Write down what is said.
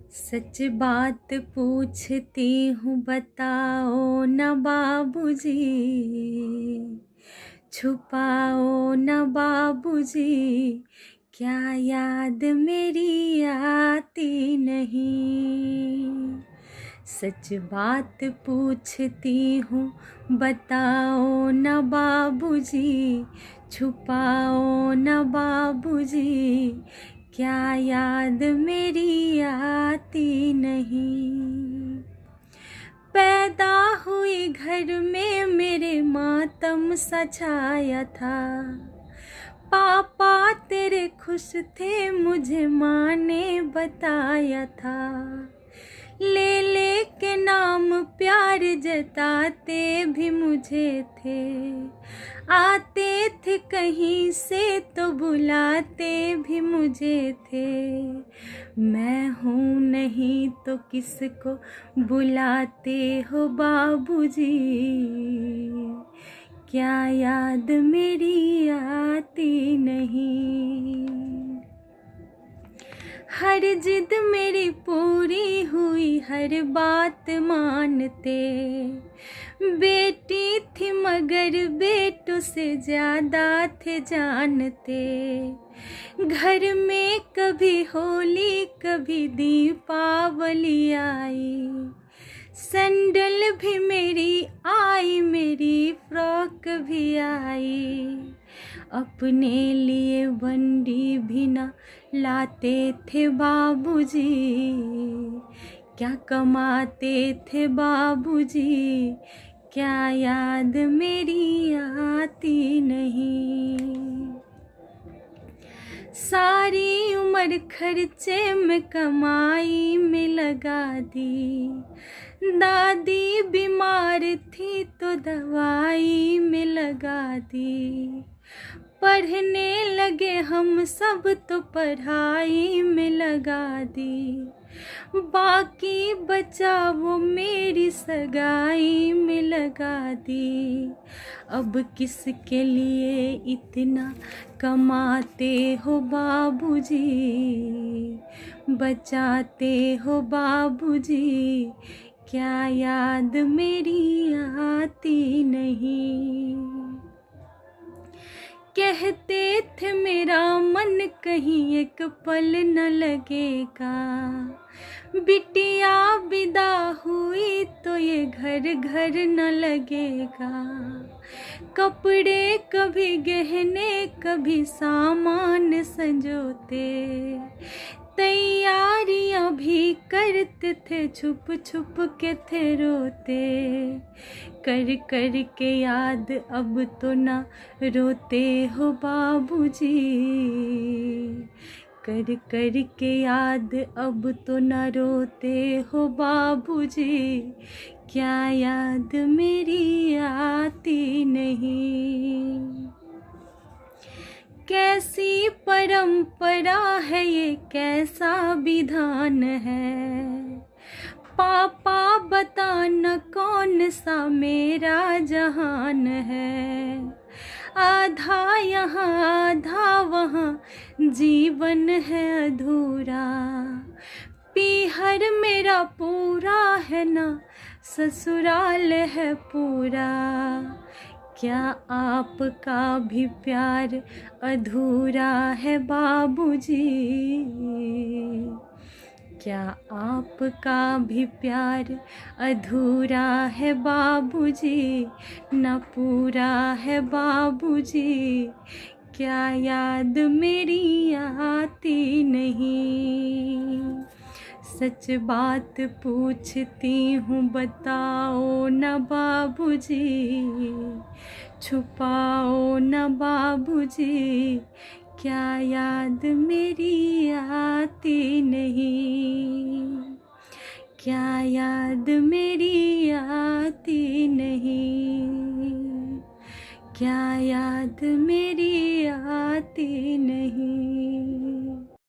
सच बात पूछती हूँ बताओ न बाबूजी, छुपाओ न बाबूजी, क्या याद मेरी आती नहीं। सच बात पूछती हूँ बताओ न बाबूजी, छुपाओ न बाबूजी, क्या याद मेरी आती नहीं। पैदा हुई घर में मेरे मातम सा छाया था, पापा तेरे खुश थे मुझे माँ ने बताया था। ले ले के नाम प्यार जताते भी मुझे थे, आते थे कहीं से तो बुलाते भी मुझे थे। मैं हूँ नहीं तो किसको बुलाते हो बाबूजी, क्या याद मेरी आती नहीं। हर जिद मेरी पूरी हुई, हर बात मानते, बेटी थी मगर बेटों से ज़्यादा थे जानते। घर में कभी होली कभी दीपावली आई, सैंडल भी मेरी आई, मेरी फ्रॉक भी आई। अपने लिए बंडी भी ना लाते थे बाबूजी, क्या कमाते थे बाबूजी, क्या याद मेरी आती नहीं। सारी उम्र खर्चे में कमाई में लगा दी, दादी बीमार थी तो दवाई में लगा दी। पढ़ने लगे हम सब तो पढ़ाई में लगा दी, बाकी बचा वो मेरी सगाई में लगा दी। अब किसके लिए इतना कमाते हो बाबूजी, बचाते हो बाबूजी, क्या याद मेरी आती नहीं। कहते थे मेरा मन कहीं एक पल न लगेगा, बिटिया विदा हुई तो ये घर घर न लगेगा। कपड़े कभी गहने कभी सामान संजोते, तैयारियां भी करते थे छुप छुप के थे रोते। कर कर के याद अब तो ना रोते हो बाबूजी, कर कर के याद अब तो ना रोते हो बाबूजी, क्या याद मेरी आती नहीं। कैसी परंपरा है ये कैसा विधान है, पापा बताना कौन सा मेरा जहान है। आधा यहाँ आधा वहाँ जीवन है अधूरा, पीहर मेरा पूरा है ना ससुराल है पूरा। क्या आपका भी प्यार अधूरा है बाबूजी, क्या आपका भी प्यार अधूरा है बाबूजी, न पूरा है बाबूजी, क्या याद मेरी आती नहीं। सच बात पूछती हूँ बताओ न बाबूजी, छुपाओ न बाबूजी, क्या याद मेरी आती नहीं, क्या याद मेरी आती नहीं, क्या याद मेरी आती नहीं।